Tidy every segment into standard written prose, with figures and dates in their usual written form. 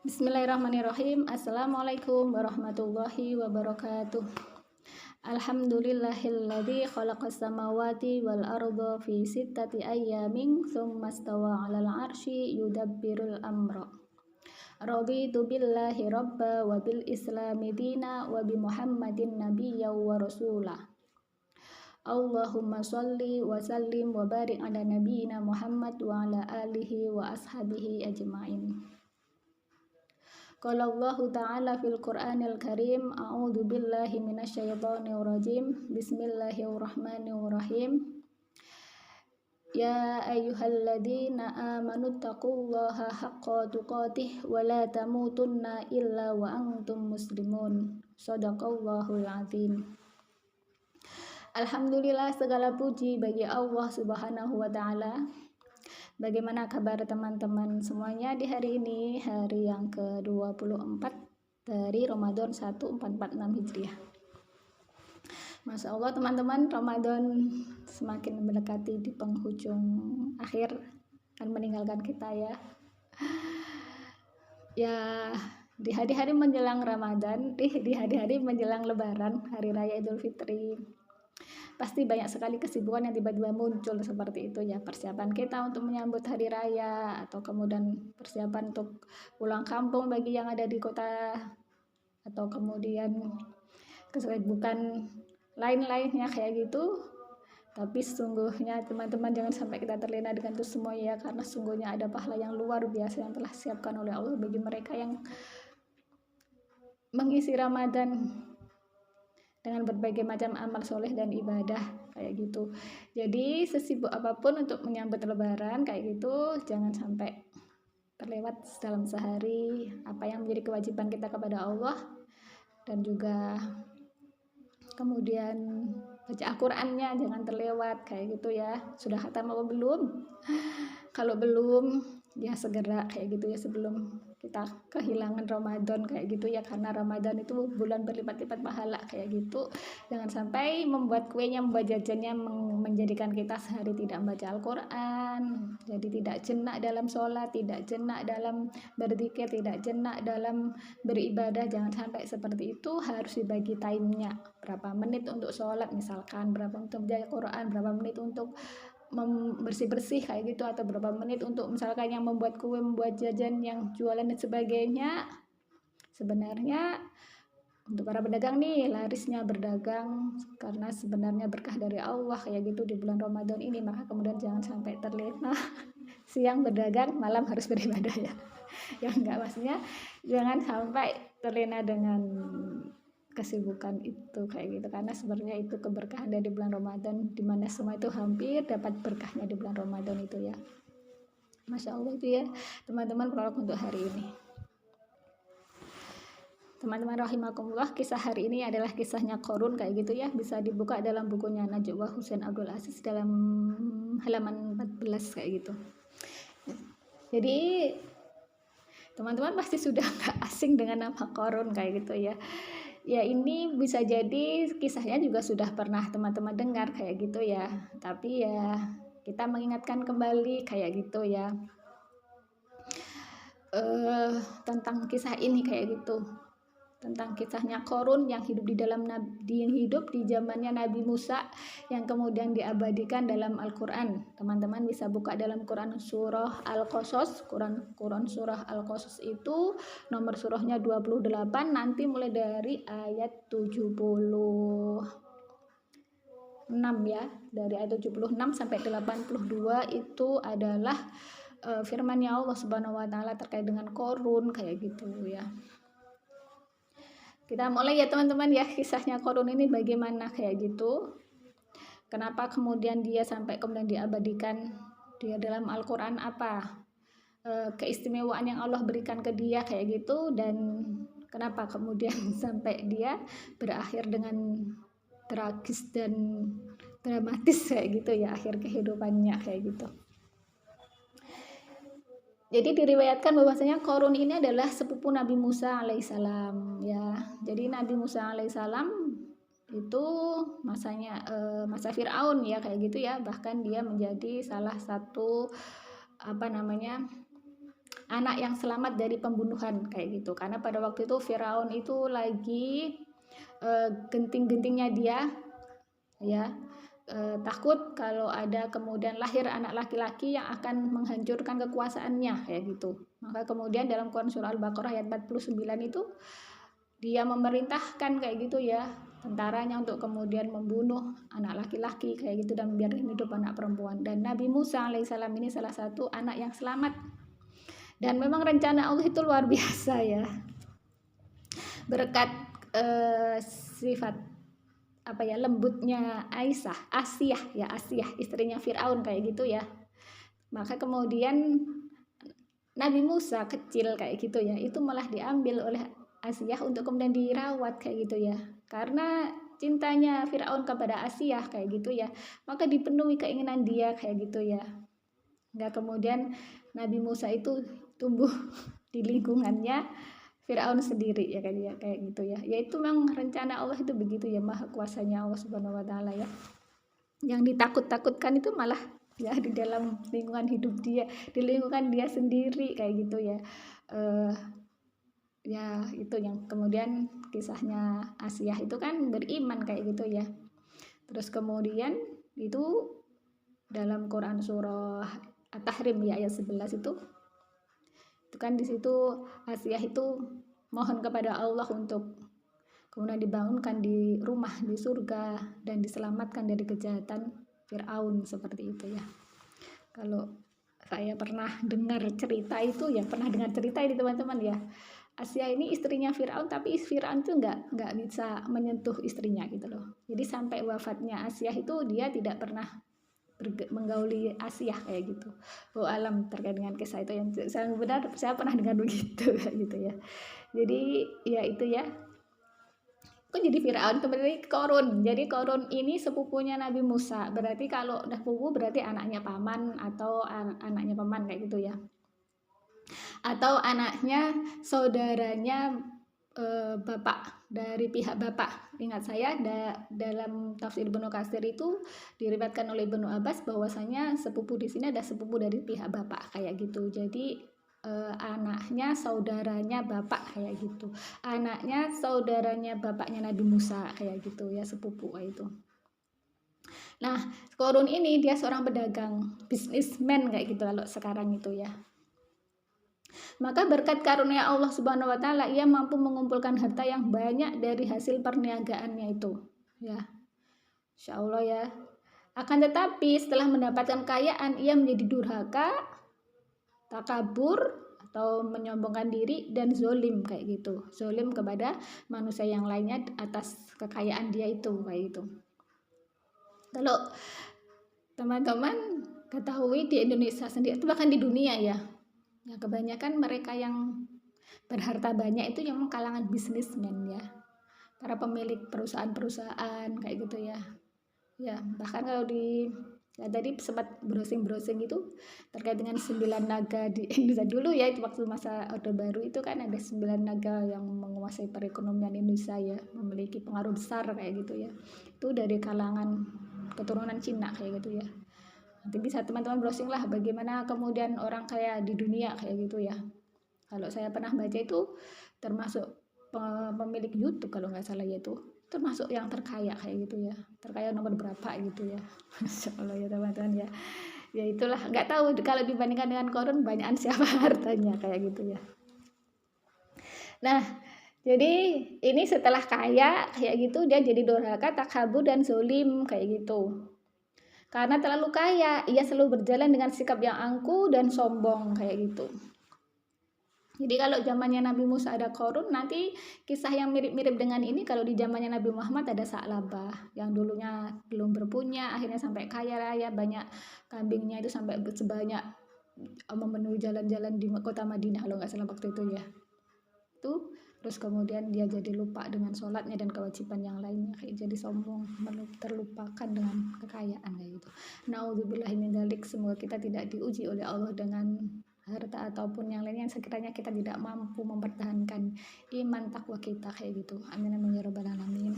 Bismillahirrahmanirrahim. Assalamualaikum warahmatullahi wabarakatuh. Alhamdulillahilladzi khalaqas samawati wal arda fi sittati ayyamin tsumma stawa 'alal 'arsy yudabbirul amra. Raditu billahi rabba wa bil islami dina wa bi Muhammadin nabiyya wa rasula. Allahumma sholli wa sallim wa barik ala nabiyyina Muhammad wa ala alihi wa ashabihi ajma'in. Qala Allahu ta'ala fil Qur'anil Karim, a'udzu billahi minasyaitonir rajim. Bismillahirrahmanirrahim. Ya ayyuhalladzina amanu taqullaha haqqa tuqatih wa la tamutunna illa wa antum muslimun. Shadaqallahul azim. Alhamdulillah, segala puji bagi Allah Subhanahu wa taala. Bagaimana kabar teman-teman semuanya di hari ini, hari yang ke-24 dari Ramadan 1446 Hijriah. Masya Allah teman-teman, Ramadan semakin mendekati di penghujung akhir, akan meninggalkan kita ya. Ya, di hari-hari menjelang Ramadan, di hari-hari menjelang Lebaran, Hari Raya Idul Fitri, pasti banyak sekali kesibukan yang tiba-tiba muncul seperti itu ya. Persiapan kita untuk menyambut hari raya, atau kemudian persiapan untuk pulang kampung bagi yang ada di kota, atau kemudian kesibukan lain-lainnya kayak gitu. Tapi sesungguhnya teman-teman jangan sampai kita terlena dengan itu semua ya, karena sesungguhnya ada pahala yang luar biasa yang telah disiapkan oleh Allah bagi mereka yang mengisi Ramadan dengan berbagai macam amal soleh dan ibadah kayak gitu. Jadi sesibuk apapun untuk menyambut Lebaran kayak gitu, jangan sampai terlewat dalam sehari apa yang menjadi kewajiban kita kepada Allah, dan juga kemudian baca Al-Qur'annya jangan terlewat kayak gitu ya. Sudah khatam apa belum? Kalau belum ya segera kayak gitu ya, sebelum kita kehilangan Ramadan kayak gitu ya, karena Ramadan itu bulan berlipat-lipat pahala kayak gitu. Jangan sampai membuat kuenya, membuat jajannya menjadikan kita sehari tidak membaca Al-Quran, jadi tidak jenak dalam sholat, tidak jenak dalam berzikir, tidak jenak dalam beribadah. Jangan sampai seperti itu. Harus dibagi timenya, berapa menit untuk sholat misalkan, berapa untuk baca Al-Quran, berapa menit untuk bersih-bersih kayak gitu, atau berapa menit untuk misalkan yang membuat kue, membuat jajan, yang jualan dan sebagainya. Sebenarnya untuk para pedagang nih, larisnya berdagang karena sebenarnya berkah dari Allah kayak gitu di bulan Ramadan ini. Maka kemudian jangan sampai terlena siang berdagang, malam harus beribadah ya. Ya enggak, maksudnya jangan sampai terlena dengan kesibukan itu kayak gitu, karena sebenarnya itu keberkahan dari bulan Ramadan, dimana semua itu hampir dapat berkahnya di bulan Ramadan itu ya. Masya Allah itu ya teman-teman prolog untuk hari ini. Teman-teman rahimakumullah, kisah hari ini adalah kisahnya Qarun kayak gitu ya. Bisa dibuka dalam bukunya Najwa Husain Abdul Aziz dalam halaman 14 kayak gitu. Jadi teman-teman pasti sudah gak asing dengan nama Qarun kayak gitu ya. Ya, ini bisa jadi kisahnya juga sudah pernah teman-teman dengar kayak gitu ya. Tapi ya kita mengingatkan kembali kayak gitu ya, tentang kisah ini kayak gitu. Tentang kisahnya Qarun yang hidup di zamannya Nabi Musa, yang kemudian diabadikan dalam Al-Qur'an. Teman-teman bisa buka dalam Quran surah Al-Qasas. Quran surah Al-Qasas itu nomor surahnya 28, nanti mulai dari ayat 76 ya. Dari ayat 76 sampai 82 itu adalah firman-Nya Allah Subhanahu wa taala terkait dengan Qarun kayak gitu ya. Kita mulai ya teman-teman ya, kisahnya Qarun ini bagaimana kayak gitu. Kenapa kemudian dia sampai kemudian diabadikan dia dalam Al-Quran, apa keistimewaan yang Allah berikan ke dia kayak gitu, dan kenapa kemudian sampai dia berakhir dengan tragis dan dramatis kayak gitu ya akhir kehidupannya kayak gitu. Jadi diriwayatkan bahwasanya Qarun ini adalah sepupu Nabi Musa alaihissalam ya. Jadi Nabi Musa alaihissalam itu masa Fir'aun ya kayak gitu ya. Bahkan dia menjadi salah satu anak yang selamat dari pembunuhan kayak gitu. Karena pada waktu itu Firaun itu lagi genting-gentingnya dia ya, takut kalau ada kemudian lahir anak laki-laki yang akan menghancurkan kekuasaannya kayak gitu. Maka kemudian dalam Quran surah Al-Baqarah ayat 49 itu dia memerintahkan kayak gitu ya, tentaranya untuk kemudian membunuh anak laki-laki kayak gitu dan membiarkan hidup anak perempuan. Dan Nabi Musa alaihissalam ini salah satu anak yang selamat. Dan memang rencana Allah itu luar biasa ya. Berkat sifat apa ya, lembutnya Asiyah istrinya Firaun kayak gitu ya. Maka kemudian Nabi Musa kecil kayak gitu ya, itu malah diambil oleh Asiyah untuk kemudian dirawat kayak gitu ya. Karena cintanya Firaun kepada Asiyah kayak gitu ya, maka dipenuhi keinginan dia kayak gitu ya. Nggak kemudian Nabi Musa itu tumbuh di lingkungannya Firaun sendiri ya kayak gitu ya. Yaitu memang rencana Allah itu begitu ya, maha kuasanya Allah Subhanahu wa taala ya. Yang ditakut-takutkan itu malah ya di dalam lingkungan hidup dia, di lingkungan dia sendiri kayak gitu ya. Ya itu yang kemudian kisahnya Asiyah itu kan beriman kayak gitu ya. Terus kemudian itu dalam Quran surah At-Tahrim ya ayat 11 itu kan di situ Asiyah itu mohon kepada Allah untuk kemudian dibangunkan di rumah di surga dan diselamatkan dari kejahatan Firaun seperti itu ya. Kalau saya pernah dengar cerita itu ya, pernah dengar cerita ini teman-teman ya. Asiyah ini istrinya Firaun, tapi Firaun itu nggak bisa menyentuh istrinya gitu loh. Jadi sampai wafatnya Asiyah itu dia tidak pernah menggauli Asiyah kayak gitu. Oh alam terkait dengan kisah itu yang saya benar saya pernah dengar begitu gitu ya. Jadi ya itu ya. Kok jadi Firaun kembali Korun. Jadi Korun ini sepupunya Nabi Musa. Berarti kalau udah sepupu berarti anaknya paman atau anaknya paman kayak gitu ya. Atau anaknya saudaranya bapak dari pihak bapak. Ingat saya dalam tafsir Ibnu Katsir itu diriwayatkan oleh Ibnu Abbas bahwasanya sepupu di sini ada sepupu dari pihak bapak kayak gitu. Jadi anaknya saudaranya bapak kayak gitu. Anaknya saudaranya bapaknya Nabi Musa kayak gitu ya, sepupu kayak itu. Nah, Korun ini dia seorang pedagang, bisnismen kayak gitu kalau sekarang itu ya. Maka berkat karunia Allah Subhanahu wa taala ia mampu mengumpulkan harta yang banyak dari hasil perniagaannya itu. Ya. Insya Allah ya. Akan tetapi setelah mendapatkan kekayaan ia menjadi durhaka, takabur atau menyombongkan diri dan zolim kayak gitu. Zolim kepada manusia yang lainnya atas kekayaan dia itu kayak gitu. Kalau teman-teman ketahui di Indonesia sendiri itu bahkan di dunia ya. Ya, kebanyakan mereka yang berharta banyak itu yang kalangan bisnismen ya, para pemilik perusahaan-perusahaan kayak gitu ya. Ya, bahkan kalau ya tadi sempat browsing itu terkait dengan 9 naga di Indonesia dulu ya, itu waktu masa Orde Baru itu kan ada 9 naga yang menguasai perekonomian Indonesia ya, memiliki pengaruh besar kayak gitu ya. Itu dari kalangan keturunan Cina kayak gitu ya. Nanti bisa teman-teman browsing lah bagaimana kemudian orang kaya di dunia kayak gitu ya. Kalau saya pernah baca itu termasuk pemilik YouTube kalau nggak salah ya, itu termasuk yang terkaya kayak gitu ya. Terkaya nomor berapa gitu ya. Masya Allah ya teman-teman ya. Ya itulah, nggak tahu kalau dibandingkan dengan Korun banyakan siapa hartanya kayak gitu ya. Nah, jadi ini setelah kaya kayak gitu dia jadi durhaka, takabur dan zolim kayak gitu. Karena terlalu kaya, ia selalu berjalan dengan sikap yang angkuh dan sombong kayak gitu. Jadi kalau zamannya Nabi Musa ada Korun, nanti kisah yang mirip-mirip dengan ini kalau di zamannya Nabi Muhammad ada Sa'labah yang dulunya belum berpunya, akhirnya sampai kaya raya, banyak kambingnya itu sampai sebanyak memenuhi jalan-jalan di kota Madinah kalau nggak salah waktu itu ya. Itu terus kemudian dia jadi lupa dengan sholatnya dan kewajiban yang lainnya, kayak jadi sombong, terlupakan dengan kekayaan kayak gitu. Nauzubillahi min dzalik, semoga kita tidak diuji oleh Allah dengan harta ataupun yang lainnya yang sekiranya kita tidak mampu mempertahankan iman takwa kita kayak gitu. Amin amin ya rabbal alamin.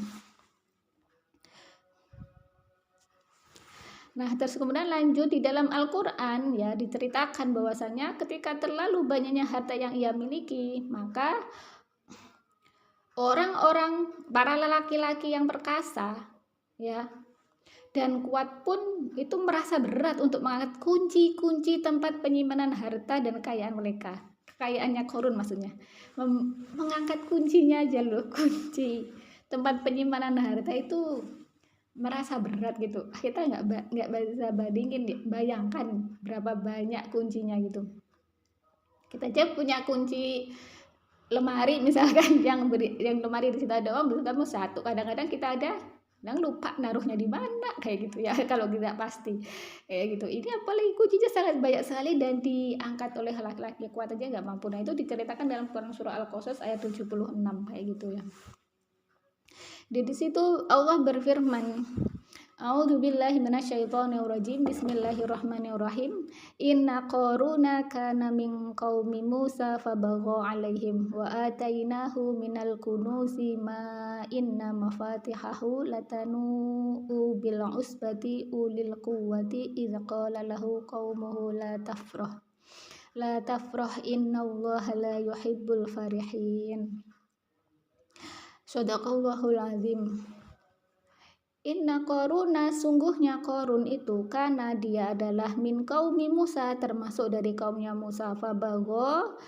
Nah, terus kemudian lanjut di dalam Al-Qur'an ya diceritakan bahwasanya ketika terlalu banyaknya harta yang ia miliki, maka orang-orang para lelaki-laki yang perkasa ya dan kuat pun itu merasa berat untuk mengangkat kunci-kunci tempat penyimpanan harta dan kekayaan mereka. Kekayaannya Korun maksudnya. Mengangkat kuncinya aja loh, kunci tempat penyimpanan harta itu merasa berat gitu. Kita nggak bisa bandingin, bayangkan berapa banyak kuncinya gitu. Kita aja punya kunci lemari misalkan yang lemari di situ ada uang, kamu satu. Kadang-kadang kita ada yang lupa naruhnya di mana kayak gitu ya kalau tidak pasti kayak gitu. Ini apalagi kuncinya sangat banyak sekali dan diangkat oleh laki-laki kuat aja nggak mampu. Nah itu diceritakan dalam Quran surah Al-Qasas ayat 76 kayak gitu ya. Di situ Allah berfirman, A'udzubillahi minasyaitonirrajim. Bismillahirrahmanirrahim. Inna Qaruna kana min qaumi Musa fabagha 'alaihim wa atainahu minal kunuzi ma inna mafatihahu latanu bil usbati ulil quwwati idz qala lahu qaumuhu la tafrah innallaha la yuhibbul farihin. Shadaqallahul azim. Inna Qaruna, sungguhnya Qarun itu karena dia adalah min qaumi Musa, termasuk dari kaumnya Musa. Fabagho,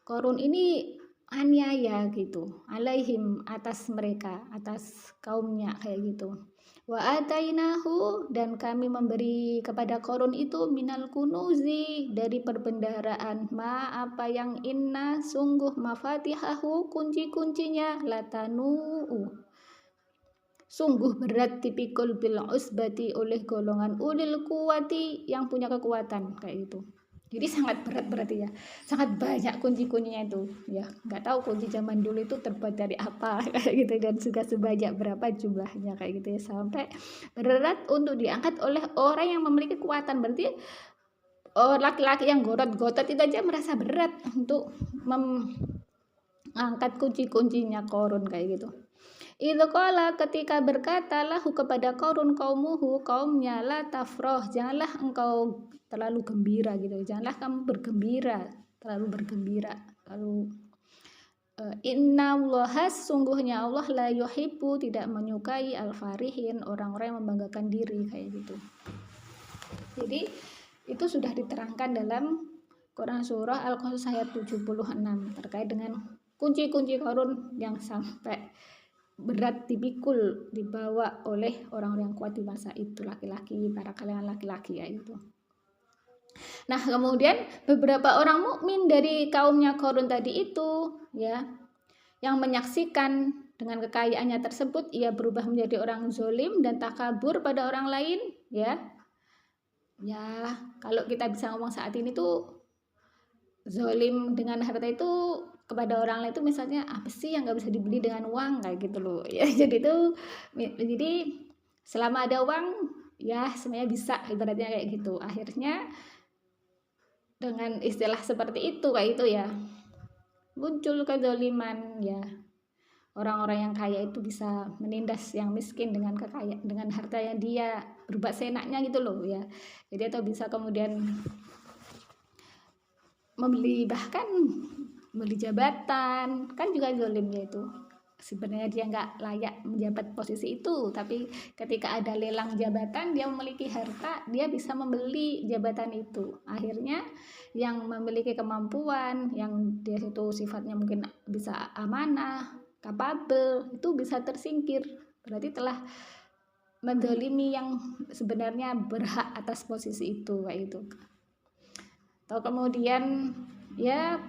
Qarun ini aniaya gitu, alaihim, atas mereka, atas kaumnya kayak gitu. Wa atainahu, dan kami memberi kepada Qarun itu minal kunuzi, dari perbendaharaan, ma apa yang inna, sungguh mafatihahu, kunci-kuncinya, latanu, sungguh berat dipikul bil usbati, oleh golongan ulil kuwati, yang punya kekuatan kayak gitu. Jadi sangat berat berarti ya, sangat banyak kunci-kuncinya itu ya. Nggak tahu kunci zaman dulu itu terbuat dari apa kayak gitu, dan juga sebanyak berapa jumlahnya kayak gitu ya, sampai berat untuk diangkat oleh orang yang memiliki kekuatan. Berarti laki-laki yang gotot-gotot itu aja merasa berat untuk mengangkat kunci-kuncinya Korun kayak gitu. Idzu qala, ketika berkata lahu kepada Qarun kaumuhu, kaumnya, la tafrah, janganlah engkau terlalu gembira gitu, janganlah kamu bergembira, terlalu bergembira, lalu innallaha, sungguhnya Allah, la yuhibbu, tidak menyukai al-farihin, orang-orang yang membanggakan diri kayak gitu. Jadi itu sudah diterangkan dalam Quran surah Al-Qasas ayat 76 terkait dengan kunci-kunci Qarun yang sampai berat dipikul, dibawa oleh orang-orang kuat di masa itu, laki-laki, para kalangan laki-laki ya itu. Nah kemudian beberapa orang mukmin dari kaumnya Qarun tadi itu ya, yang menyaksikan dengan kekayaannya tersebut, ia berubah menjadi orang zolim dan takabur pada orang lain ya. Ya kalau kita bisa ngomong saat ini tuh, zolim dengan harta itu kepada orang lain itu misalnya apa sih yang nggak bisa dibeli dengan uang kayak gitu loh ya. Jadi selama ada uang ya semuanya bisa, ibaratnya kayak gitu. Akhirnya dengan istilah seperti itu kayak itu ya, muncul kezaliman ya. Orang-orang yang kaya itu bisa menindas yang miskin dengan dengan harta yang dia berbuat seenaknya gitu loh ya. Jadi atau bisa kemudian bahkan membeli jabatan, kan juga zolimnya itu. Sebenarnya dia nggak layak menjabat posisi itu, tapi ketika ada lelang jabatan, dia memiliki harta, dia bisa membeli jabatan itu. Akhirnya yang memiliki kemampuan, yang dia itu sifatnya mungkin bisa amanah, kapabel, itu bisa tersingkir. Berarti telah menzalimi yang sebenarnya berhak atas posisi itu kayak itu. Atau kemudian ya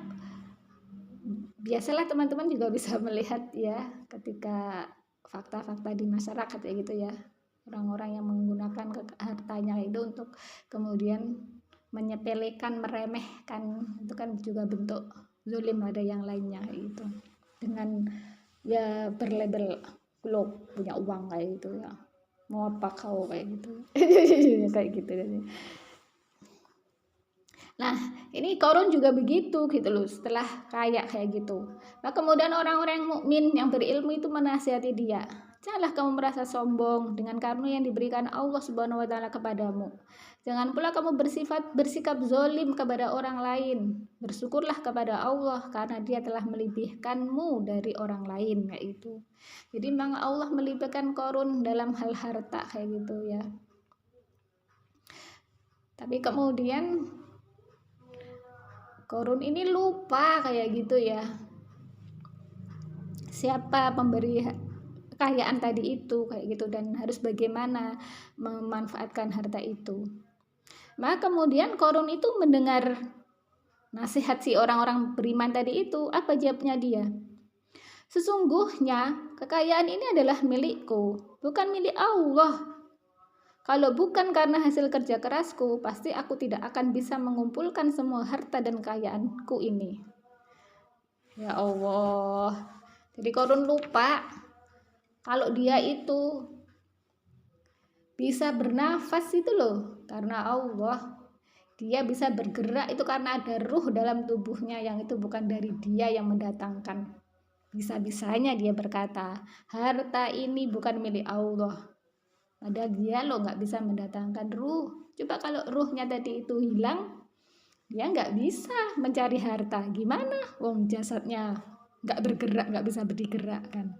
biasalah teman-teman juga bisa melihat ya ketika fakta-fakta di masyarakat ya gitu ya, orang-orang yang menggunakan hartanya itu untuk kemudian menyepelekan, meremehkan, itu kan juga bentuk zalim. Ada yang lainnya kayak gitu, dengan ya berlabel lo punya uang kayak gitu ya, mau apa kau kayak gitu kayak gitu. Nah ini Qarun juga begitu gitu loh, setelah kaya kayak gitu. Nah kemudian orang-orang mukmin yang berilmu itu menasihati dia, Janganlah kamu merasa sombong dengan karunia yang diberikan Allah Subhanahu wa taala kepadamu. Jangan pula kamu bersikap zolim kepada orang lain. Bersyukurlah kepada Allah karena Dia telah melebihkanmu dari orang lain, kayak gitu. Jadi memang Allah melebihkan Korun dalam hal harta kayak gitu ya. Tapi kemudian Korun ini lupa kayak gitu ya. Siapa pemberi kekayaan tadi itu kayak gitu, dan harus bagaimana memanfaatkan harta itu. Maka kemudian Korun itu mendengar nasihat si orang-orang beriman tadi itu. Apa jawabnya dia? Sesungguhnya kekayaan ini adalah milikku, bukan milik Allah. Kalau bukan karena hasil kerja kerasku, pasti aku tidak akan bisa mengumpulkan semua harta dan kekayaanku ini. Ya Allah. Jadi Korun lupa kalau dia itu bisa bernafas itu loh karena Allah. Dia bisa bergerak itu karena ada ruh dalam tubuhnya yang itu bukan dari dia yang mendatangkan. Bisa-bisanya dia berkata, harta ini bukan milik Allah. Padahal dia loh nggak bisa mendatangkan ruh. Coba kalau ruhnya tadi itu hilang, dia nggak bisa mencari harta. Gimana? Wong jasadnya nggak bergerak, nggak bisa bergerak kan.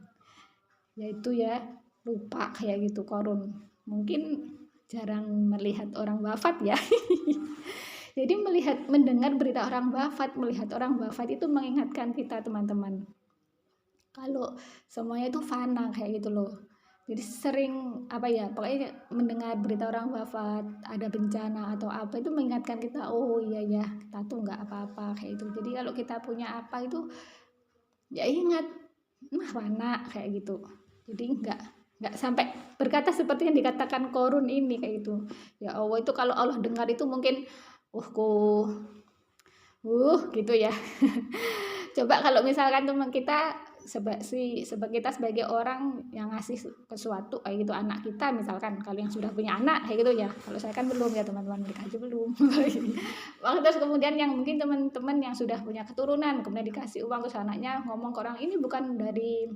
Yaitu ya lupa kayak gitu Korun. Mungkin jarang melihat orang wafat ya. Jadi mendengar berita orang wafat, melihat orang wafat itu mengingatkan kita teman-teman. Kalau semuanya itu fana kayak gitu loh. Jadi sering pokoknya mendengar berita orang wafat, ada bencana atau apa itu mengingatkan kita, oh iya ya, kita tuh nggak apa-apa kayak itu. Jadi kalau kita punya apa itu ya ingat, fana kayak gitu. Jadi nggak sampai berkata seperti yang dikatakan Korun ini kayak gitu. Ya Allah, itu kalau Allah dengar itu mungkin gitu ya. Coba kalau misalkan teman kita kita sebagai orang yang ngasih sesuatu kayak gitu, anak kita misalkan, kalau yang sudah punya anak kayak gitu ya, kalau saya kan belum ya teman-teman, mereka aja belum. Terus kemudian yang mungkin teman-teman yang sudah punya keturunan kemudian dikasih uang, terus anaknya ngomong ke orang, ini bukan dari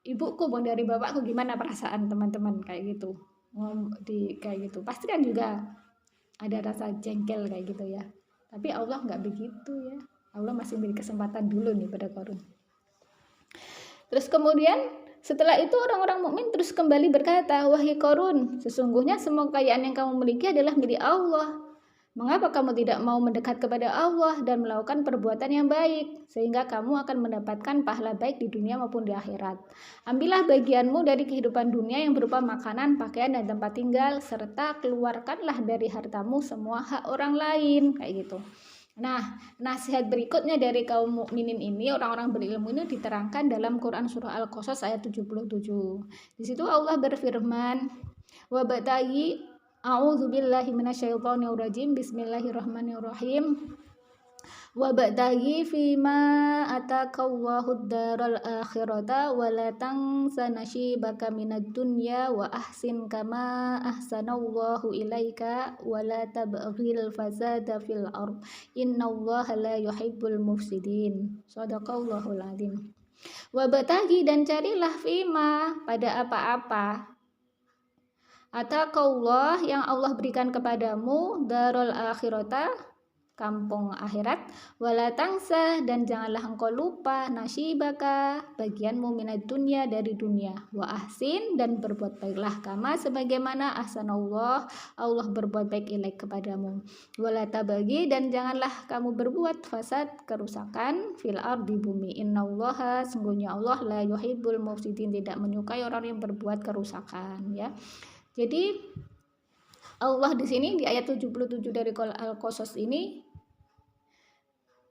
ibuku, bukan dari bapakku, gimana perasaan teman-teman kayak gitu, kayak gitu pasti kan juga ada rasa jengkel kayak gitu ya. Tapi Allah nggak begitu ya. Allah masih beri kesempatan dulu nih pada Korun. Terus kemudian setelah itu orang-orang mukmin terus kembali berkata, wahai Korun, sesungguhnya semua kekayaan yang kamu miliki adalah milik Allah. Mengapa kamu tidak mau mendekat kepada Allah dan melakukan perbuatan yang baik, sehingga kamu akan mendapatkan pahala baik di dunia maupun di akhirat. Ambillah bagianmu dari kehidupan dunia yang berupa makanan, pakaian, dan tempat tinggal, serta keluarkanlah dari hartamu semua hak orang lain, kayak gitu. Nah, nasihat berikutnya dari kaum mukminin ini, orang-orang berilmu ini diterangkan dalam Quran surah Al-Qasas ayat 77. Di situ Allah berfirman, wa batagi a'udzubillahi minasyaitonirrajim, bismillahirrahmanirrahim. Wa batagi fima atakallahu daral akhirata wa la tansa nasibaka minad dunya wa ahsin kama ahsanallahu ilaika wa la tabghil fasada fil ard innallaha la yuhibbul mufsidin. Shadaqallahul azim. Wa batagi, dan carilah fima, pada apa-apa, atakallah, yang Allah berikan kepadamu, darul akhirata, kampung akhirat, wala tangsa, dan janganlah engkau lupa, nasibaka, bagianmu minad dunya, dari dunia, wa ahsin, dan berbuat baiklah, kama sebagaimana ahsanallah, Allah berbuat baik ilaik kepadamu, wala tabagi, dan janganlah kamu berbuat fasad, kerusakan, fil ardi, bumi, innallaha, sungguhnya Allah la yuhibbul mufsidin, tidak menyukai orang yang berbuat kerusakan ya. Jadi Allah di sini di ayat 77 dari Al-Qasas ini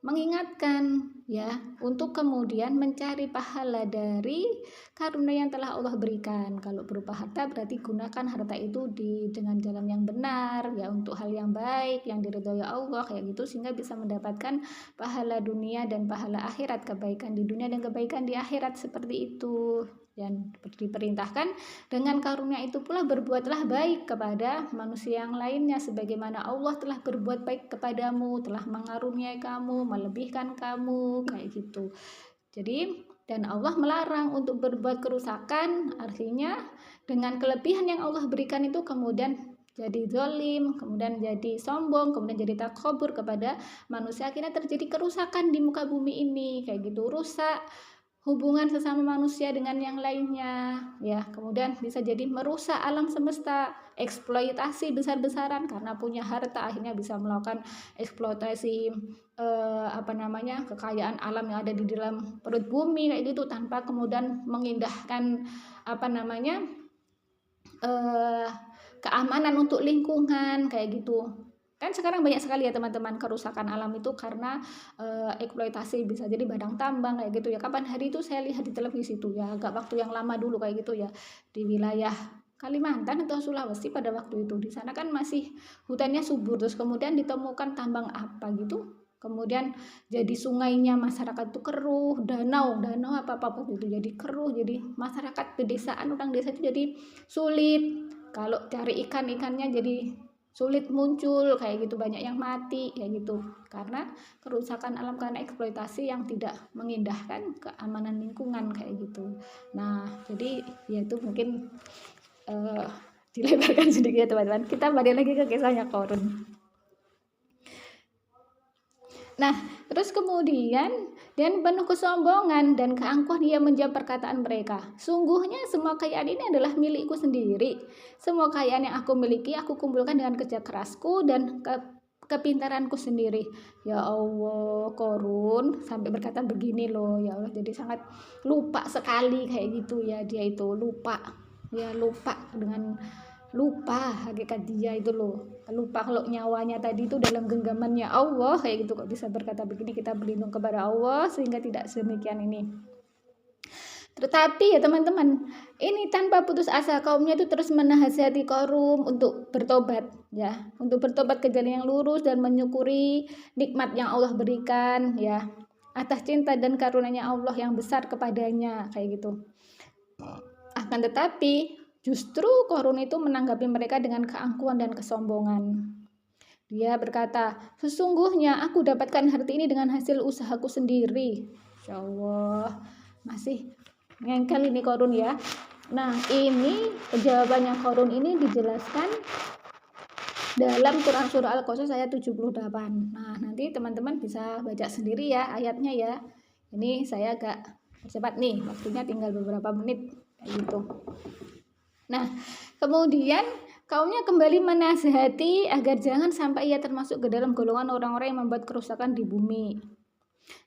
mengingatkan ya untuk kemudian mencari pahala dari karunia yang telah Allah berikan. Kalau berupa harta berarti gunakan harta itu dengan jalan yang benar ya, untuk hal yang baik yang diridhoi Allah kayak gitu, sehingga bisa mendapatkan pahala dunia dan pahala akhirat, kebaikan di dunia dan kebaikan di akhirat, seperti itu. Dan diperintahkan dengan karunia itu pula berbuatlah baik kepada manusia yang lainnya sebagaimana Allah telah berbuat baik kepadamu, telah mengaruniai kamu, melebihkan kamu kayak gitu. Jadi Dan Allah melarang untuk berbuat kerusakan, artinya dengan kelebihan yang Allah berikan itu kemudian jadi zalim, kemudian jadi sombong, kemudian jadi takabur kepada manusia, akhirnya terjadi kerusakan di muka bumi ini, kayak gitu, rusak hubungan sesama manusia dengan yang lainnya, ya, kemudian bisa jadi merusak alam semesta, eksploitasi besar-besaran karena punya harta, akhirnya bisa melakukan eksploitasi kekayaan alam yang ada di dalam perut bumi kayak gitu, tanpa kemudian mengindahkan keamanan untuk lingkungan kayak gitu. Kan sekarang banyak sekali ya teman-teman kerusakan alam itu karena eksploitasi, bisa jadi badang tambang kayak gitu ya. Kapan hari itu saya lihat di televisi itu ya, agak waktu yang lama dulu kayak gitu ya, di wilayah Kalimantan atau Sulawesi pada waktu itu. Di sana kan masih hutannya subur, terus kemudian ditemukan tambang apa gitu, kemudian jadi sungainya masyarakat itu keruh, danau apa itu jadi keruh, jadi masyarakat pedesaan, orang desa itu jadi sulit, kalau cari ikannya jadi sulit muncul kayak gitu, banyak yang mati kayak gitu karena kerusakan alam, karena eksploitasi yang tidak mengindahkan keamanan lingkungan kayak gitu. Nah, jadi ya itu mungkin dilebarkan sedikit teman-teman. Kita balik lagi ke kisahnya Qarun. Nah, terus kemudian dan penuh kesombongan dan keangkuhan ia menjawab perkataan mereka. Sungguhnya semua kekayaan ini adalah milikku sendiri. Semua kekayaan yang aku miliki aku kumpulkan dengan kerja kerasku dan kepintaranku sendiri. Ya Allah, Qarun sampai berkata begini loh, ya Allah, jadi sangat lupa sekali kayak gitu ya, dia itu lupa. Ya lupa hakikat dia itu loh, lupa kalau nyawanya tadi itu dalam genggamannya Allah kayak gitu, kok bisa berkata begini. Kita berlindung kepada Allah sehingga tidak sedemikian ini. Tetapi ya teman-teman, ini tanpa putus asa kaumnya itu terus menasihati Qarun untuk bertobat ya, untuk bertobat ke jalan yang lurus dan menyukuri nikmat yang Allah berikan ya, atas cinta dan karunia Allah yang besar kepadanya kayak gitu. Akan tetapi justru Qarun itu menanggapi mereka dengan keangkuhan dan kesombongan. Dia berkata, sesungguhnya aku dapatkan harta ini dengan hasil usahaku sendiri. Insya Allah, masih ngengkel ini Qarun ya. Nah, ini jawabannya Qarun ini dijelaskan dalam Quran surah Al-Qasas ayat 78. Nah, nanti teman-teman bisa baca sendiri ya ayatnya ya. Ini saya agak cepat nih, waktunya tinggal beberapa menit kayak gitu. Nah, kemudian kaumnya kembali menasihati agar jangan sampai ia termasuk ke dalam golongan orang-orang yang membuat kerusakan di bumi.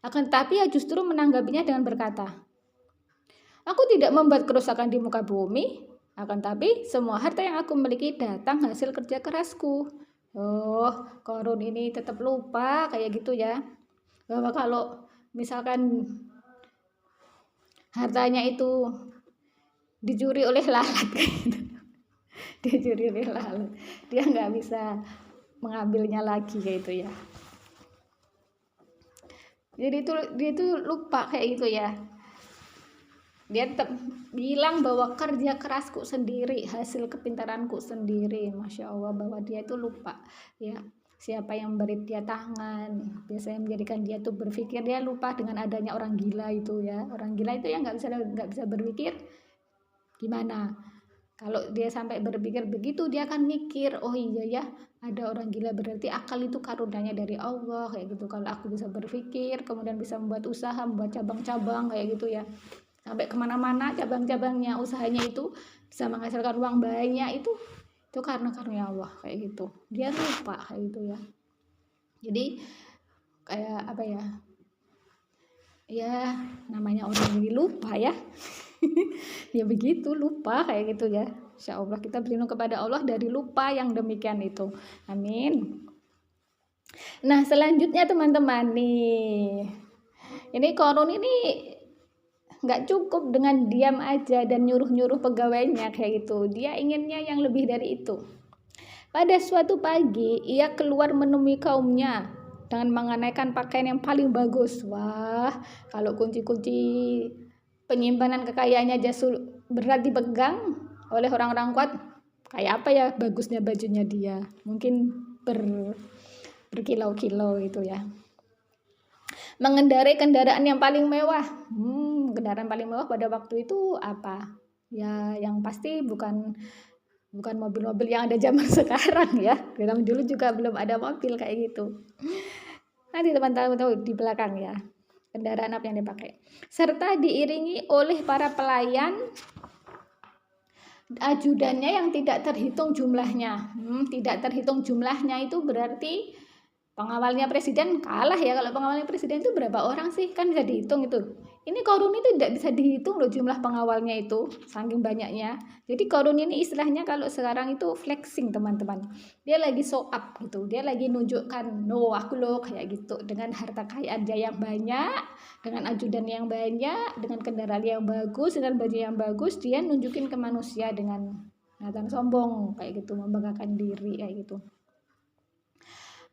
Akan tetapi ia justru menanggapinya dengan berkata, aku tidak membuat kerusakan di muka bumi, akan tetapi semua harta yang aku miliki datang hasil kerja kerasku. Oh, Qarun ini tetap lupa kayak gitu ya, bahwa kalau misalkan hartanya itu dicuri oleh lalat gitu. Dicuri oleh lalat, dia nggak bisa mengambilnya lagi kayak gitu ya. Jadi dia itu lupa kayak gitu ya. Dia tetap bilang bahwa kerja kerasku sendiri, hasil kepintaranku sendiri. Masya Allah, bahwa dia itu lupa ya, siapa yang memberi dia tangan, biasanya menjadikan dia tuh berpikir. Dia lupa dengan adanya orang gila itu ya. Orang gila itu yang nggak bisa berpikir. Gimana kalau dia sampai berpikir begitu, dia akan mikir, oh iya ya, ada orang gila, berarti akal itu karunia dari Allah kayak gitu. Kalau aku bisa berpikir, kemudian bisa membuat usaha, membuat cabang-cabang kayak gitu ya, sampai kemana-mana cabang-cabangnya, usahanya itu bisa menghasilkan uang banyak, itu karena karunia Allah kayak gitu. Dia lupa kayak gitu ya. Jadi kayak apa ya, ya namanya orang ini lupa ya. Ya begitu, lupa kayak gitu ya. Insya Allah kita berlindung kepada Allah dari lupa yang demikian itu. Amin. Nah, selanjutnya teman-teman nih, ini Qarun ini nggak cukup dengan diam aja dan nyuruh-nyuruh pegawainya kayak gitu. Dia inginnya yang lebih dari itu. Pada suatu pagi ia keluar menemui kaumnya dengan mengenakan pakaian yang paling bagus. Wah, kalau kunci-kunci penyimpanan kekayaannya aja berat dipegang oleh orang-orang kuat, kayak apa ya bagusnya bajunya dia, mungkin berkilau-kilau itu ya. mengendarai kendaraan yang paling mewah. Kendaraan paling mewah pada waktu itu apa? Ya, yang pasti bukan mobil-mobil yang ada zaman sekarang ya. Dalam dulu juga belum ada mobil kayak gitu. Nanti teman-teman tahu di belakang ya. Kendaraan apa yang dipakai. Serta diiringi oleh para pelayan ajudannya yang tidak terhitung jumlahnya. Tidak terhitung jumlahnya itu berarti pengawalnya presiden kalah ya. Kalau pengawalnya presiden itu berapa orang sih, kan bisa dihitung itu. Ini Korun itu tidak bisa dihitung loh jumlah pengawalnya itu, saking banyaknya. Jadi Korun ini istilahnya kalau sekarang itu flexing teman-teman. Dia lagi show up gitu, dia lagi nunjukkan, no aku loh kayak gitu, dengan harta kekayaan dia yang banyak, dengan ajudan yang banyak, dengan kendaraan yang bagus, dengan baju yang bagus, dia nunjukin ke manusia dengan kelihatan sombong kayak gitu, membanggakan diri kayak gitu.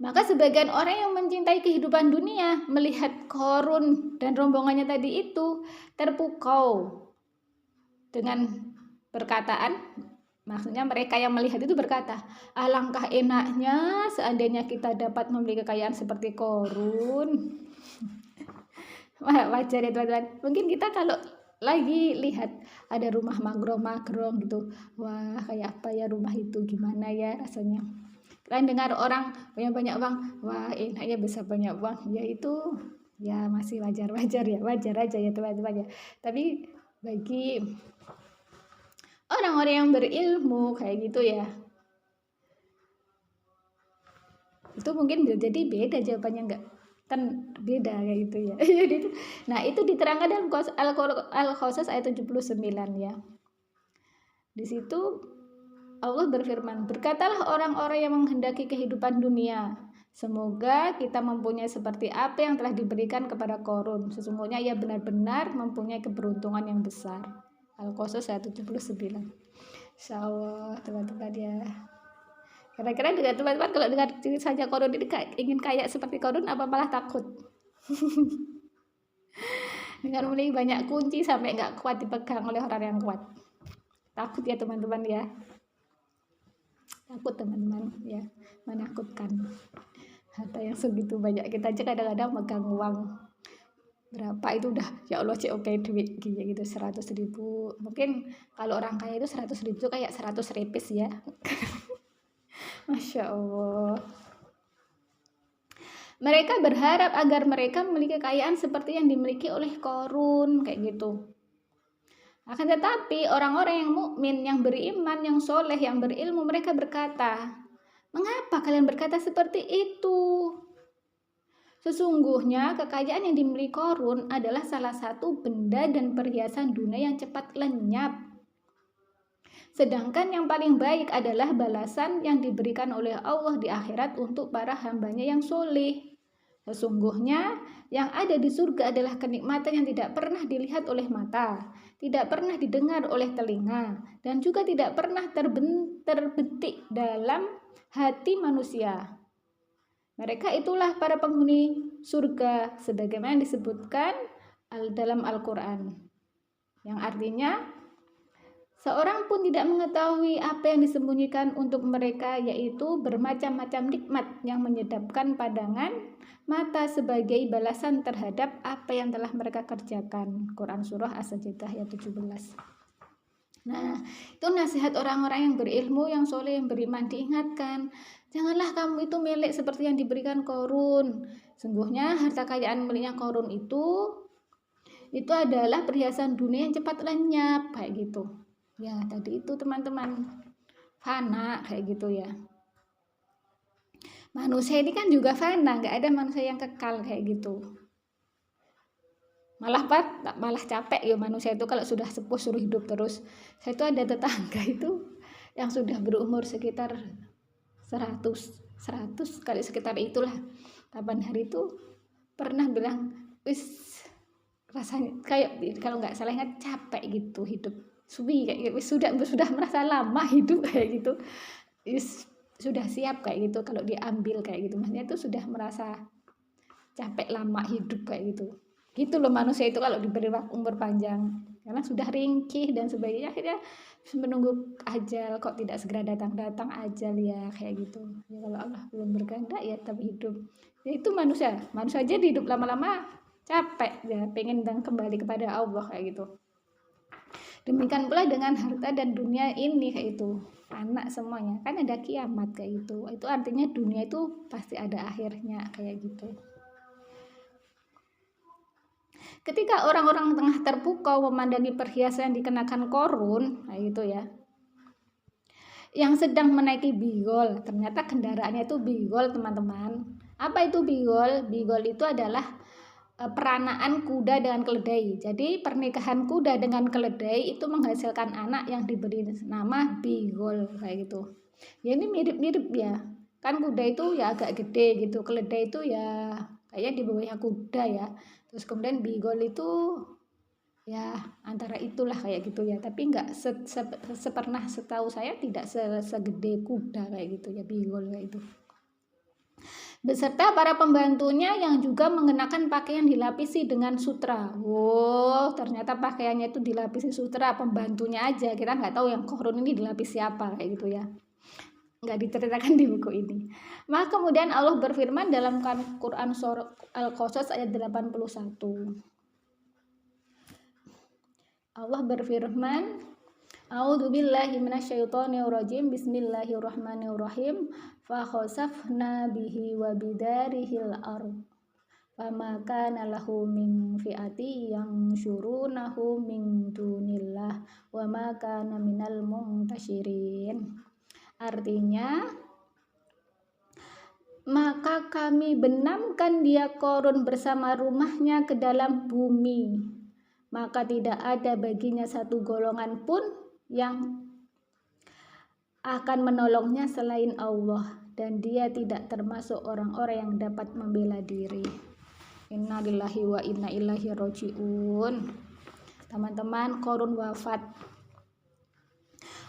Maka sebagian orang yang mencintai kehidupan dunia melihat Korun dan rombongannya tadi itu terpukau dengan perkataan, maksudnya mereka yang melihat itu berkata, alangkah enaknya seandainya kita dapat membeli kekayaan seperti Korun. Wajar ya teman-teman. Mungkin kita kalau lagi lihat ada rumah magrong-magrong gitu, wah kayak apa ya rumah itu, gimana ya rasanya. Kalian dengar orang punya banyak uang, wah enaknya bisa banyak uang, ya itu ya masih wajar-wajar ya, wajar aja ya teman-teman ya. Tapi bagi orang-orang yang berilmu kayak gitu ya, itu mungkin jadi beda jawabannya, enggak kan beda kayak gitu ya. Nah itu diterangkan dalam Al-Qasas ayat 79 ya. Di situ Allah berfirman, berkatalah orang-orang yang menghendaki kehidupan dunia, semoga kita mempunyai seperti apa yang telah diberikan kepada Korun. Sesungguhnya ia benar-benar mempunyai keberuntungan yang besar. Al-Qasas ayat 79. Insyaallah teman-teman ya. Kira-kira dengan teman-teman kalau dengar saja Korun ini ingin kayak seperti Korun apa malah takut? Dengan mulai banyak kunci sampai nggak kuat dipegang oleh orang yang kuat. Takut ya teman-teman ya. Takut teman-teman ya, menakutkan. Harta yang segitu banyak, kita aja kadang-kadang megang uang berapa itu udah ya Allah oke duit gitu 100.000. Mungkin kalau orang kaya itu 100.000 itu kayak 100 repis ya. Masya Allah. Mereka berharap agar mereka memiliki kekayaan seperti yang dimiliki oleh Korun kayak gitu. Akan tetapi orang-orang yang mukmin, yang beriman, yang soleh, yang berilmu, mereka berkata, mengapa kalian berkata seperti itu? Sesungguhnya kekayaan yang dimiliki Korun adalah salah satu benda dan perhiasan dunia yang cepat lenyap. Sedangkan yang paling baik adalah balasan yang diberikan oleh Allah di akhirat untuk para hambanya yang soleh. Sesungguhnya yang ada di surga adalah kenikmatan yang tidak pernah dilihat oleh mata, tidak pernah didengar oleh telinga, dan juga tidak pernah terbetik dalam hati manusia. Mereka itulah para penghuni surga sebagaimana disebutkan dalam Al-Quran, yang artinya seorang pun tidak mengetahui apa yang disembunyikan untuk mereka, yaitu bermacam-macam nikmat yang menyedapkan pandangan mata sebagai balasan terhadap apa yang telah mereka kerjakan. Quran Surah As-Sajdah ayat 17. Nah, itu nasihat orang-orang yang berilmu, yang soleh, yang beriman, diingatkan. Janganlah kamu itu milik seperti yang diberikan Korun. Sungguhnya harta kekayaan miliknya Korun itu adalah perhiasan dunia yang cepat lenyap kayak gitu. Ya tadi itu teman-teman, fana kayak gitu ya. Manusia ini kan juga fana, nggak ada manusia yang kekal kayak gitu. Malah capek ya manusia itu kalau sudah sepuh suruh hidup terus. Saya itu ada tetangga itu yang sudah berumur sekitar 100 kali sekitar itulah 8 hari itu pernah bilang, wis rasanya kayak kalau nggak salah ingat capek gitu hidup. Kayak sudah merasa lama hidup kayak gitu, sudah siap kayak gitu kalau diambil kayak gitu, maksudnya itu sudah merasa capek lama hidup kayak gitu loh manusia itu kalau diberi umur panjang, karena sudah ringkih dan sebagainya, akhirnya menunggu ajal, kok tidak segera datang ajal ya kayak gitu ya. Kalau Allah belum berkehendak ya tapi hidup Ya itu manusia aja hidup lama-lama capek ya, pengen dan kembali kepada Allah kayak gitu. Demikian pula dengan harta dan dunia ini kayak itu, anak semuanya kan ada kiamat kayak gitu. Itu artinya dunia itu pasti ada akhirnya kayak gitu. Ketika orang-orang tengah terpukau memandangi perhiasan yang dikenakan korun, kayak gitu ya, yang sedang menaiki bigol, ternyata kendaraannya itu bigol teman-teman. Apa itu bigol? Bigol itu adalah peranaan kuda dengan keledai. Jadi pernikahan kuda dengan keledai itu menghasilkan anak yang diberi nama bigol kayak gitu. Ya ini mirip-mirip ya. Kan kuda itu ya agak gede gitu, keledai itu ya kayak di bawahnya kuda ya. Terus kemudian bigol itu ya antara itulah kayak gitu ya, tapi nggak sepernah setahu saya tidak segede kuda kayak gitu ya bigol kayak itu. Beserta para pembantunya yang juga mengenakan pakaian dilapisi dengan sutra. Wow, ternyata pakaiannya itu dilapisi sutra, pembantunya aja. Kita nggak tahu yang korun ini dilapisi apa kayak gitu ya. Nggak diceritakan di buku ini. Maka kemudian Allah berfirman dalam Quran surah Al-Qasas ayat 81. Allah berfirman, A'udzubillahi minasyaitonirrajim. Bismillahirrahmanirrahim. Fa khasafna bihi wa bidarihil ard. Fama kana lahu min fi'ati yang syurunahu min dunillah wa ma kana minal muntasyirin. Artinya, maka kami benamkan dia korun bersama rumahnya ke dalam bumi, maka tidak ada baginya satu golongan pun yang akan menolongnya selain Allah, dan dia tidak termasuk orang-orang yang dapat membela diri. Inna lillahi wa inna ilaihi roji'un. Teman-teman, korun wafat.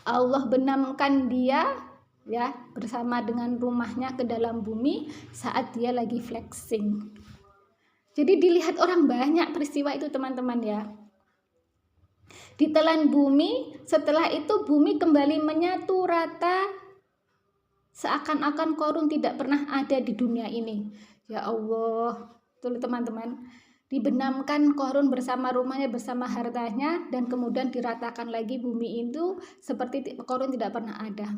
Allah benamkan dia ya bersama dengan rumahnya ke dalam bumi saat dia lagi flexing. Jadi dilihat orang banyak peristiwa itu teman-teman ya. Ditelan bumi, setelah itu bumi kembali menyatu rata, seakan-akan korun tidak pernah ada di dunia ini. Ya Allah, tuh teman-teman, dibenamkan korun bersama rumahnya, bersama hartanya, dan kemudian diratakan lagi bumi itu seperti korun tidak pernah ada.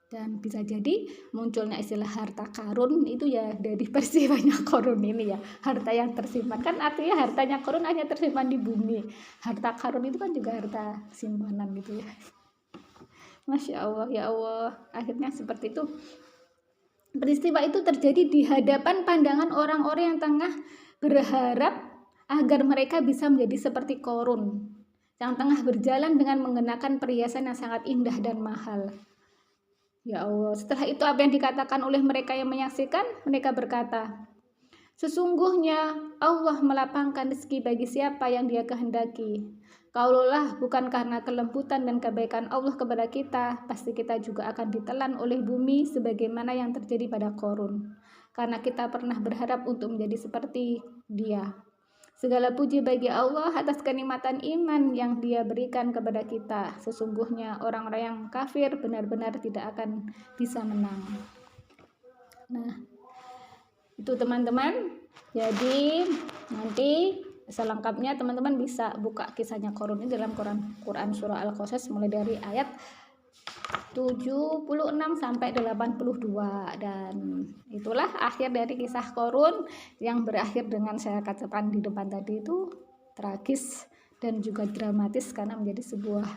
Dan bisa jadi munculnya istilah harta karun itu ya dari peristiwanya korun ini ya, harta yang tersimpan. Kan artinya hartanya korun hanya tersimpan di bumi, harta karun itu kan juga harta simpanan gitu ya. Masya Allah, ya Allah, akhirnya seperti itu. Peristiwa itu terjadi di hadapan pandangan orang-orang yang tengah berharap agar mereka bisa menjadi seperti korun yang tengah berjalan dengan mengenakan perhiasan yang sangat indah dan mahal. Ya Allah, setelah itu apa yang dikatakan oleh mereka yang menyaksikan? Mereka berkata, sesungguhnya Allah melapangkan rezeki bagi siapa yang Dia kehendaki. Kalaulah bukan karena kelembutan dan kebaikan Allah kepada kita, pasti kita juga akan ditelan oleh bumi sebagaimana yang terjadi pada Korun. Karena kita pernah berharap untuk menjadi seperti Dia. Segala puji bagi Allah atas kenikmatan iman yang Dia berikan kepada kita. Sesungguhnya orang-orang yang kafir benar-benar tidak akan bisa menang. Nah, itu teman-teman. Jadi nanti selengkapnya teman-teman bisa buka kisahnya Korun ini dalam Quran surah Al-Qasas mulai dari ayat 76 sampai 82, dan itulah akhir dari kisah Korun yang berakhir dengan saya katakan di depan tadi itu tragis dan juga dramatis karena menjadi sebuah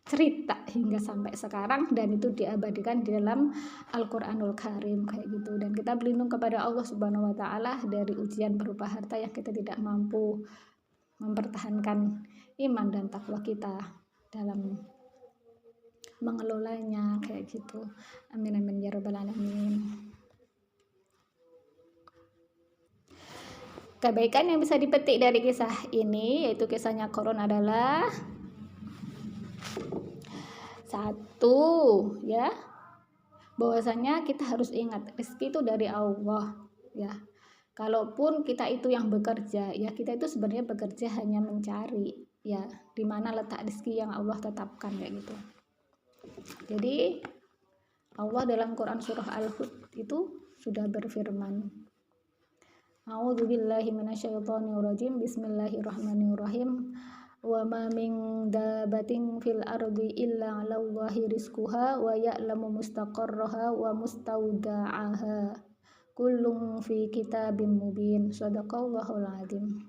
cerita hingga sampai sekarang, dan itu diabadikan di dalam Al-Qur'anul Karim kayak gitu. Dan kita berlindung kepada Allah Subhanahu wa taala dari ujian berupa harta yang kita tidak mampu mempertahankan iman dan takwa kita dalam mengelolanya kayak gitu. Amin amin ya rabbal alamin. Kebaikan yang bisa dipetik dari kisah ini, yaitu kisahnya Korun, adalah satu ya, bahwasanya kita harus ingat rezeki itu dari Allah ya. Kalaupun kita itu yang bekerja ya, kita itu sebenarnya bekerja hanya mencari ya di mana letak rezeki yang Allah tetapkan kayak gitu. Jadi Allah dalam Quran surah Al-Hud itu sudah berfirman, A'udzubillahi minasyaitonirrajim. Bismillahirrahmanirrahim. Wa ma min dabatin fil ardi illa 'alallahi rizquha wa ya'lamu mustaqarraha wa mustawda'aha. Kullun fi kitabim mubin. Shadaqallahul azim.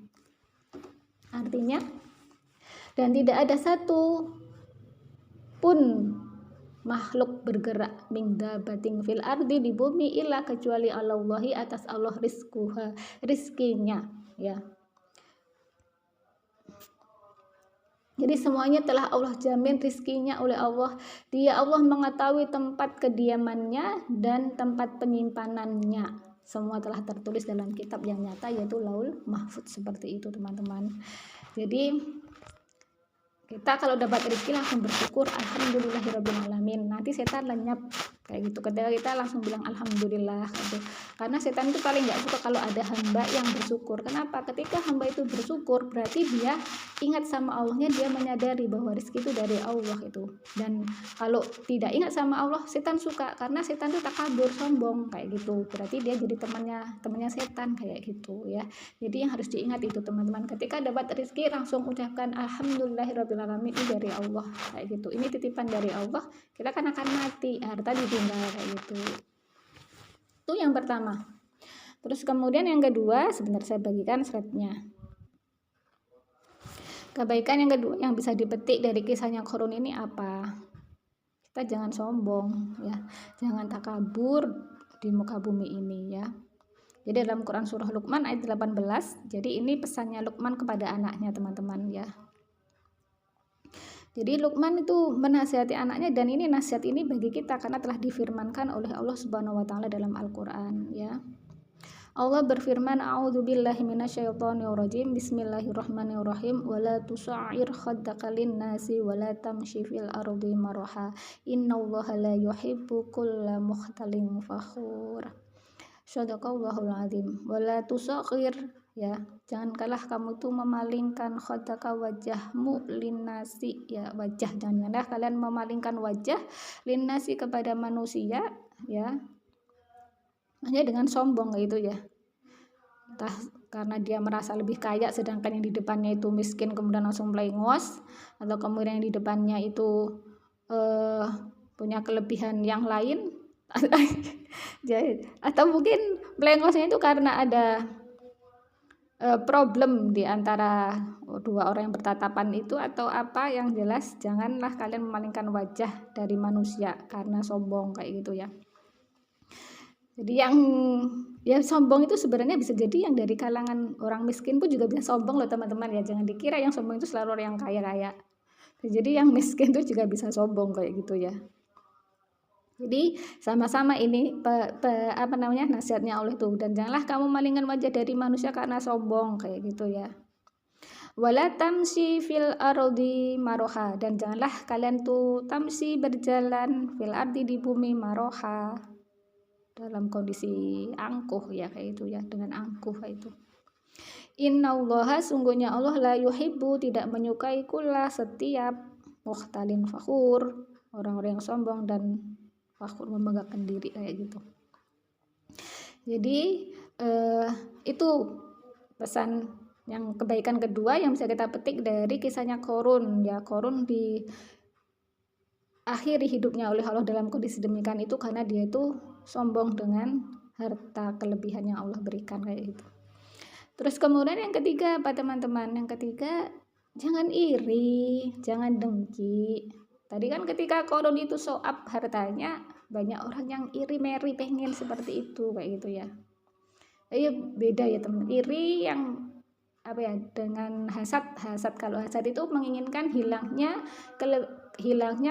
Artinya, dan tidak ada satu pun makhluk bergerak min dabatin fil ardi di bumi illa kecuali Allahi atas Allah rizquha, rizkinya, ya. Jadi semuanya telah Allah jamin rizkinya oleh Allah. Dia Allah mengetahui tempat kediamannya dan tempat penyimpanannya. Semua telah tertulis dalam kitab yang nyata, yaitu Laul Mahfudz. Seperti itu teman-teman. Jadi kita kalau dapat rezeki langsung bersyukur, alhamdulillahirobbilalamin. Nanti setan lenyap kayak gitu. Ketika kita langsung bilang alhamdulillah gitu. Karena setan itu paling nggak suka kalau ada hamba yang bersyukur. Kenapa? Ketika hamba itu bersyukur berarti dia ingat sama Allahnya, dia menyadari bahwa rezeki itu dari Allah itu. Dan kalau tidak ingat sama Allah, setan suka, karena setan itu takabur, sombong kayak gitu. Berarti dia jadi temannya setan kayak gitu ya. Jadi yang harus diingat itu teman-teman. Ketika dapat rezeki langsung ucapkan alhamdulillahirobbilalamin, ini dari Allah kayak gitu. Ini titipan dari Allah. Kita kan akan mati, harta ditinggal kayak gitu. Itu yang pertama. Terus kemudian yang kedua, sebentar saya bagikan slide-nya. Kebaikan yang kedua yang bisa dipetik dari kisahnya Qarun ini apa? Kita jangan sombong ya. Jangan takabur di muka bumi ini ya. Jadi dalam Quran surah Luqman ayat 18, jadi ini pesannya Luqman kepada anaknya teman-teman ya. Jadi Luqman itu menasihati anaknya, dan ini nasihat ini bagi kita karena telah difirmankan oleh Allah Subhanahu wa taala dalam Al-Qur'an ya. Allah berfirman, a'udzubillahi minasyaitonirrajim. Bismillahirrahmanirrahim. Wala tusa'ir khaddaka lin-nasi wala tamshi fil ardi maraha. Innallaha la yuhibbu kulla mukhtalin fakhur. Shadaqallahul azim. Wala tusa'ir, ya, janganlah kamu tuh memalingkan khaddaka, wajahmu, linnasi, ya, wajah, janganlah kalian memalingkan wajah linnasi kepada manusia ya, hanya dengan sombong gitu ya. Entah karena dia merasa lebih kaya sedangkan yang di depannya itu miskin, kemudian langsung melengos, atau kemudian yang di depannya itu punya kelebihan yang lain atau mungkin melengosnya itu karena ada problem di antara dua orang yang bertatapan itu atau apa. Yang jelas janganlah kalian memalingkan wajah dari manusia karena sombong kayak gitu ya. Jadi yang ya sombong itu sebenarnya bisa jadi yang dari kalangan orang miskin pun juga bisa sombong loh teman-teman ya. Jangan dikira yang sombong itu selalu orang yang kaya-kaya. Jadi yang miskin itu juga bisa sombong kayak gitu ya. Jadi sama-sama ini nasihatnya Allah tuh. Dan janganlah kamu malingkan wajah dari manusia karena sombong kayak gitu ya. Wala tamsi fil ardi maroha, dan janganlah kalian tuh tamsi berjalan fil ardi di bumi maroha dalam kondisi angkuh ya kayak itu ya, dengan angkuh kayak itu. Innallaha, sungguhnya Allah, la yuhibbu, tidak menyukai, kulla, setiap, mukhtalin fakhur, orang-orang yang sombong dan fakhur, membanggakan diri kayak gitu. Jadi itu pesan yang kebaikan kedua yang bisa kita petik dari kisahnya Qarun ya. Qarun di akhiri hidupnya oleh Allah dalam kondisi demikian itu karena dia itu sombong dengan harta kelebihan yang Allah berikan kayak gitu. Terus kemudian yang ketiga apa teman-teman? Yang ketiga, jangan iri, jangan dengki. Tadi kan ketika Qarun itu show up hartanya, banyak orang yang iri meri pengen seperti itu kayak gitu ya. Beda ya teman. Iri yang dengan hasad. Kalau hasad itu menginginkan hilangnya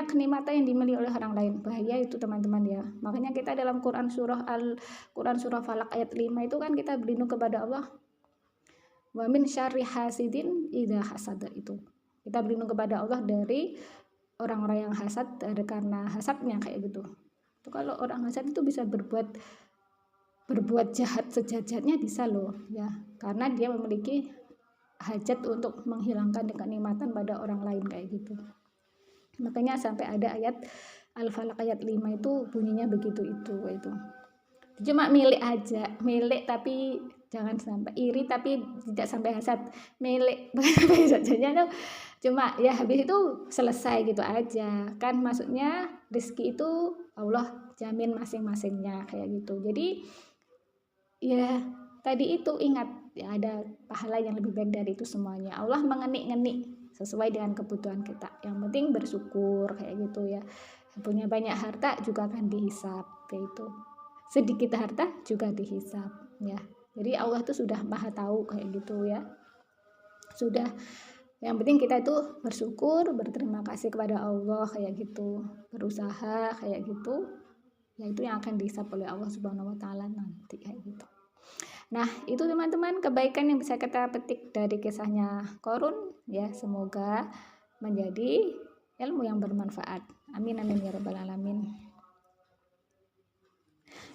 kenikmatan yang dimiliki oleh orang lain. Bahaya itu teman-teman ya. Makanya kita dalam Quran surah Falaq ayat 5 itu kan kita berlindung kepada Allah. Wa min syarri hasidin idza hasada, itu. Kita berlindung kepada Allah dari orang-orang yang hasad, karena hasadnya kayak gitu. Itu kalau orang hasad itu bisa berbuat jahat sejahat-jahatnya bisa loh ya. Karena dia memiliki hajat untuk menghilangkan kenikmatan pada orang lain kayak gitu. Makanya sampai ada ayat Al-Falaq ayat 5 itu bunyinya begitu itu. Cuma milik aja, milik tapi jangan sampai iri tapi tidak sampai hasad, milik sampai saja tuh cuma ya habis itu selesai gitu aja kan, maksudnya rezeki itu Allah jamin masing-masingnya kayak gitu. Jadi ya tadi itu ingat ya ada pahala yang lebih baik dari itu semuanya. Allah mengenik-ngenik sesuai dengan kebutuhan kita, yang penting bersyukur kayak gitu ya. Punya banyak harta juga akan dihisap kayak itu, sedikit harta juga dihisap ya. Jadi Allah tuh sudah maha tahu kayak gitu ya, sudah. Yang penting kita itu bersyukur, berterima kasih kepada Allah kayak gitu, berusaha kayak gitu ya, itu yang akan dihisap oleh Allah Subhanahu wa taala nanti kayak gitu. Nah, itu teman-teman kebaikan yang bisa kita petik dari kisahnya Qarun ya, semoga menjadi ilmu yang bermanfaat. Amin amin ya rabbal alamin.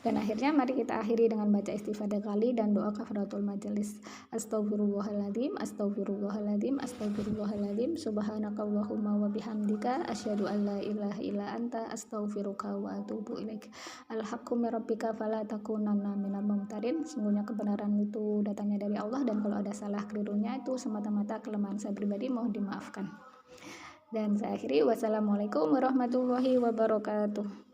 Dan akhirnya mari kita akhiri dengan baca istighfar 3 kali dan doa kafaratul majelis. Astagfirullahaladzim, astagfirullahaladzim, astagfirullahaladzim. Subhanakallahumma wa bihamdika asyhadu an la ilaha illa anta astaghfiruka wa atubu ilaik. Al-haqqu min rabbika fala takunanna minal mumtarin. Sungguhnya kebenaran itu datangnya dari Allah, dan kalau ada salah kelirunya itu semata-mata kelemahan saya pribadi, mohon dimaafkan. Dan saya akhiri, wassalamualaikum warahmatullahi wabarakatuh.